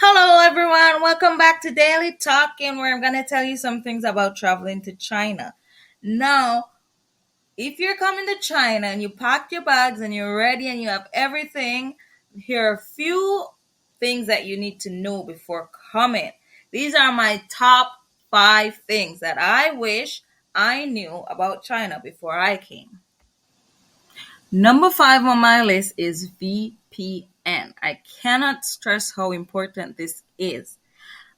Hello, everyone. Welcome back to Daily Talking, where I'm going to tell you some things about traveling to China. Now, if you're coming to China and you packed your bags and you're ready and you have everything, here are a few things that you need to know before coming. These are my top 5 things that I wish I knew about China before I came. Number 5 on my list is VPN. I cannot stress how important this is.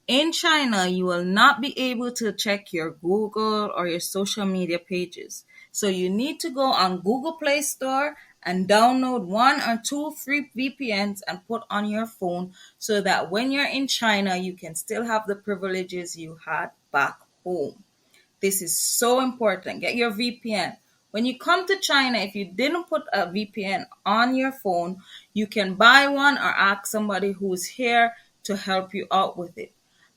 In China, you will not be able to check your Google or your social media pages. So you need to go on Google Play Store and download one or two free VPNs and put on your phone so that when you're in China, you can still have the privileges you had back home. This is so important. Get your VPN. When you come to China, if you didn't put a VPN on your phone, you can buy one or ask somebody who's here to help you out with it.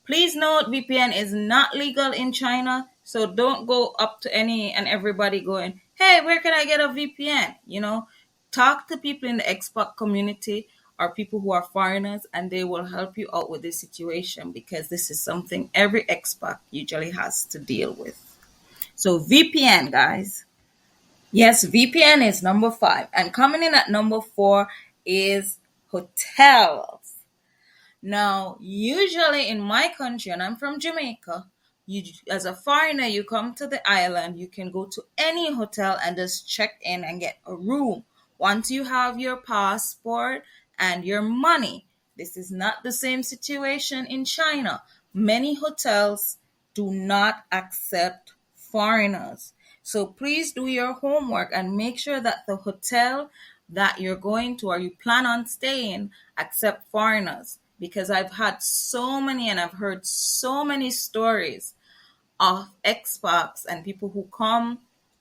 Please note VPN is not legal in China, so don't go up to any and everybody going, "Hey, where can I get a VPN?" Talk to people in the expat community or people who are foreigners, and they will help you out with this situation because this is something every expat usually has to deal with. So VPN, guys. Yes, VPN is number 5. And coming in at number 4 is hotels. Now, usually in my country, and I'm from Jamaica, you as a foreigner, you come to the island, you can go to any hotel and just check in and get a room. Once you have your passport and your money. This is not the same situation in China. Many hotels do not accept foreigners. So please do your homework and make sure that the hotel that you're going to or you plan on staying accept foreigners, because I've had so many and I've heard so many stories of expats and people who come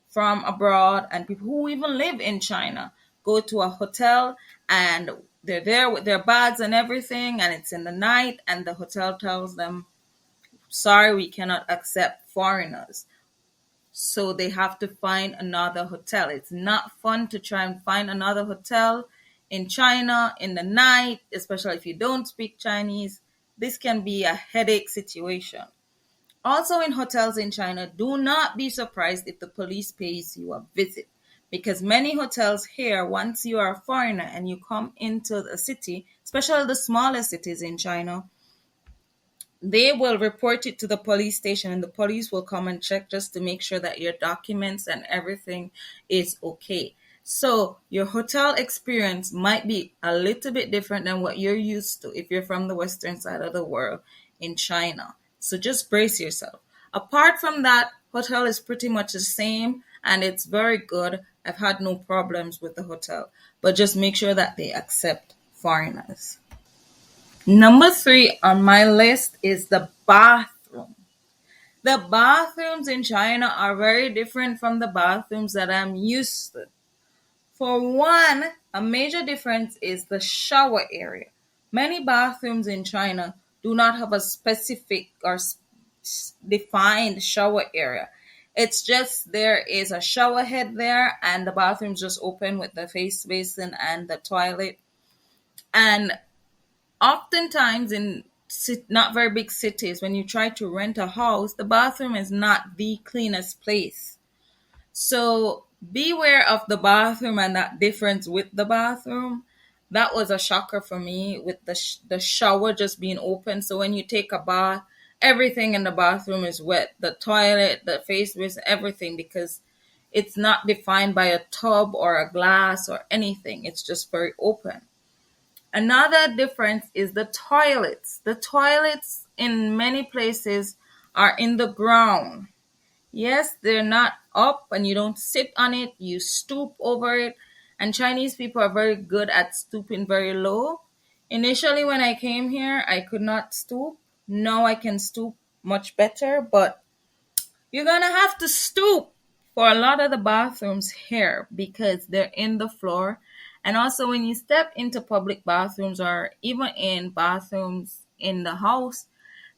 from abroad and people who even live in China go to a hotel and they're there with their bags and everything, and it's in the night and the hotel tells them, "Sorry, we cannot accept foreigners." So they have to find another hotel. It's not fun to try and find another hotel in China in the night, especially if you don't speak Chinese. This can be a headache situation. Also, in hotels in China, do not be surprised if the police pays you a visit, because many hotels here, once you are a foreigner and you come into the city, especially the smaller cities in China, they will report it to the police station and the police will come and check just to make sure that your documents and everything is okay. So your hotel experience might be a little bit different than what you're used to if you're from the western side of the world in China. So just brace yourself. Apart from that, hotel is pretty much the same and it's very good. I've had no problems with the hotel, but just make sure that they accept foreigners. Number 3 on my list is the bathroom. The bathrooms in China are very different from the bathrooms that I'm used to. For one, a major difference is the shower area. Many bathrooms in China do not have a specific or defined shower area. It's just there is a shower head there and the bathroom's just open with the face basin and the toilet. And oftentimes in not very big cities, when you try to rent a house, the bathroom is not the cleanest place. So beware of the bathroom and that difference with the bathroom. That was a shocker for me with the shower just being open. So when you take a bath, everything in the bathroom is wet. The toilet, the face wash, everything, because it's not defined by a tub or a glass or anything. It's just very open. Another difference is the toilets. The toilets in many places are in the ground. Yes, they're not up and you don't sit on it, you stoop over it. And Chinese people are very good at stooping very low. Initially, when I came here, I could not stoop. Now I can stoop much better, but you're gonna have to stoop for a lot of the bathrooms here because they're in the floor. And also, when you step into public bathrooms or even in bathrooms in the house,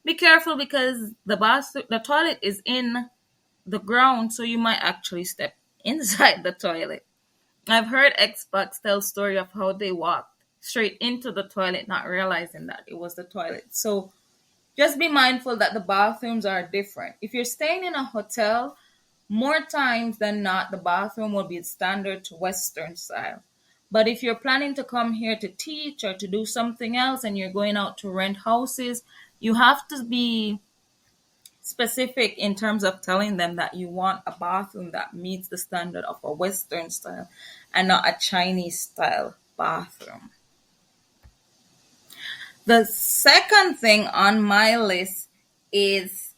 be careful because the toilet is in the ground, so you might actually step inside the toilet. I've heard expats tell story of how they walked straight into the toilet, not realizing that it was the toilet. So just be mindful that the bathrooms are different. If you're staying in a hotel, more times than not, the bathroom will be standard to Western style. But if you're planning to come here to teach or to do something else and you're going out to rent houses, you have to be specific in terms of telling them that you want a bathroom that meets the standard of a Western style and not a Chinese style bathroom. The second thing on my list is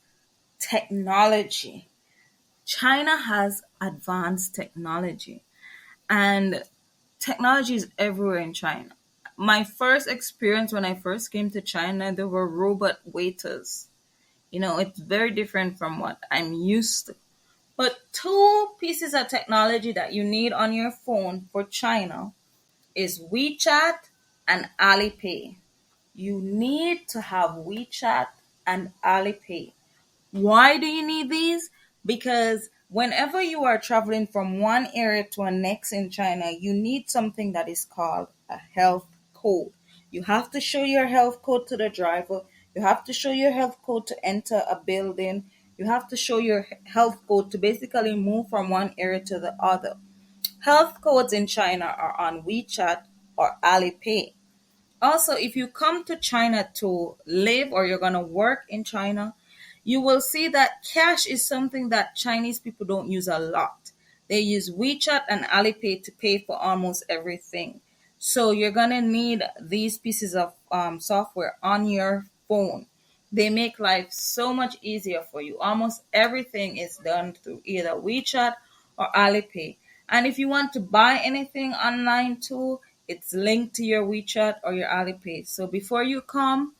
technology. China has advanced technology, and technology is everywhere in China. My first experience when I first came to China, there were robot waiters. It's very different from what I'm used to. But two pieces of technology that you need on your phone for China is WeChat and Alipay. You need to have WeChat and Alipay. Why do you need these? Because whenever you are traveling from one area to a next in China, you need something that is called a health code. You have to show your health code to the driver. You have to show your health code to enter a building. You have to show your health code to basically move from one area to the other. Health codes in China are on WeChat or Alipay. Also, if you come to China to live or you're going to work in China, you will see that cash is something that Chinese people don't use a lot. They use WeChat and Alipay to pay for almost everything. So you're going to need these pieces of software on your phone. They make life so much easier for you. Almost everything is done through either WeChat or Alipay. And if you want to buy anything online too, it's linked to your WeChat or your Alipay. So before you come,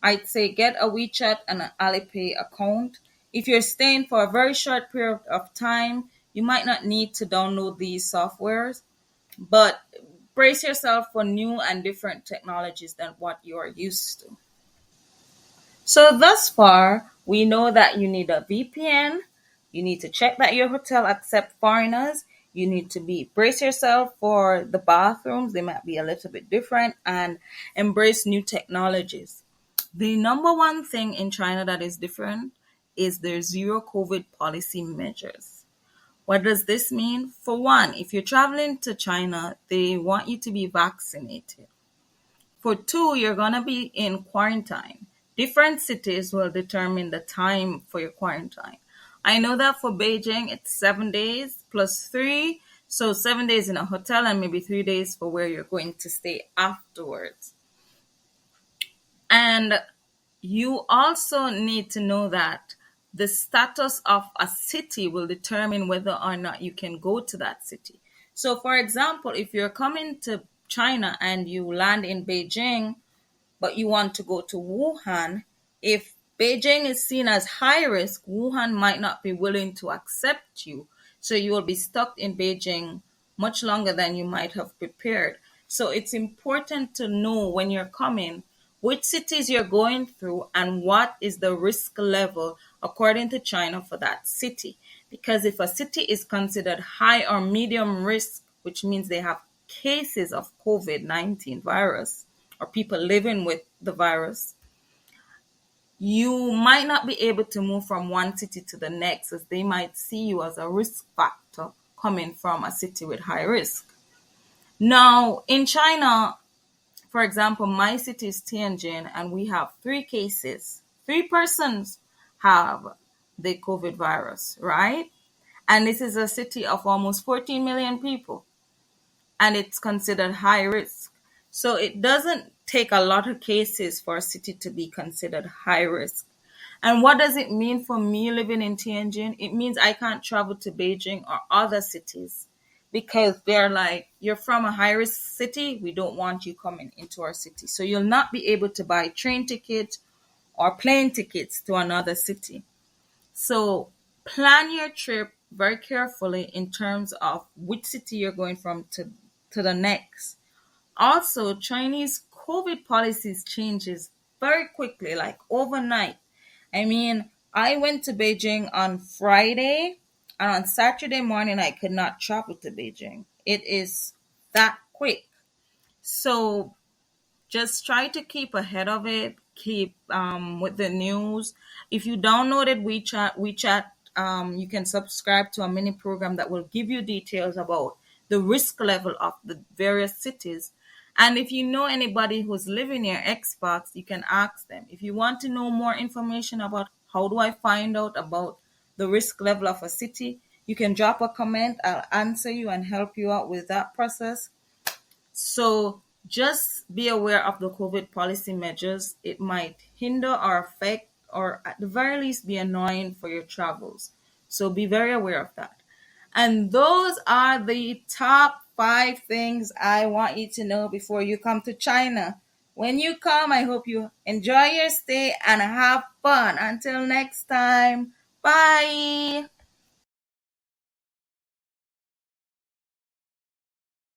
I'd say get a WeChat and an Alipay account. If you're staying for a very short period of time, you might not need to download these softwares, but brace yourself for new and different technologies than what you are used to. So thus far, we know that you need a VPN. You need to check that your hotel accept foreigners. You need to be brace yourself for the bathrooms. They might be a little bit different, and embrace new technologies. The number one thing in China that is different is their zero COVID policy measures. What does this mean? For one, if you're traveling to China, they want you to be vaccinated. For two, you're going to be in quarantine. Different cities will determine the time for your quarantine. I know that for Beijing, it's 7 days plus three. So 7 days in a hotel and maybe 3 days for where you're going to stay afterwards. And you also need to know that the status of a city will determine whether or not you can go to that city. So, for example, if you're coming to China and you land in Beijing, but you want to go to Wuhan, if Beijing is seen as high risk, Wuhan might not be willing to accept you. So you will be stuck in Beijing much longer than you might have prepared. So it's important to know when you're coming which cities you're going through and what is the risk level according to China for that city. Because if a city is considered high or medium risk, which means they have cases of COVID-19 virus or people living with the virus, you might not be able to move from one city to the next as they might see you as a risk factor coming from a city with high risk. Now, in China, for example, my city is Tianjin and we have 3 cases. 3 persons have the COVID virus, right? And this is a city of almost 14 million people and it's considered high risk. So it doesn't take a lot of cases for a city to be considered high risk. And what does it mean for me living in Tianjin? It means I can't travel to Beijing or other cities because they're like, you're from a high risk city. We don't want you coming into our city. So you'll not be able to buy train tickets or plane tickets to another city. So plan your trip very carefully in terms of which city you're going from to the next. Also, Chinese COVID policies changes very quickly, like overnight. I mean, I went to Beijing on Friday, and on Saturday morning, I could not travel to Beijing. It is that quick. So just try to keep ahead of it, keep with the news. If you downloaded WeChat, you can subscribe to a mini program that will give you details about the risk level of the various cities. And if you know anybody who's living near Xbox, you can ask them. If you want to know more information about how do I find out about the risk level of a city, you can drop a comment. I'll answer you and help you out with that process. So just be aware of the COVID policy measures. It might hinder or affect, or at the very least, be annoying for your travels. So be very aware of that. And those are the top 5 things I want you to know before you come to China. When you come, I hope you enjoy your stay and have fun. Until next time, bye.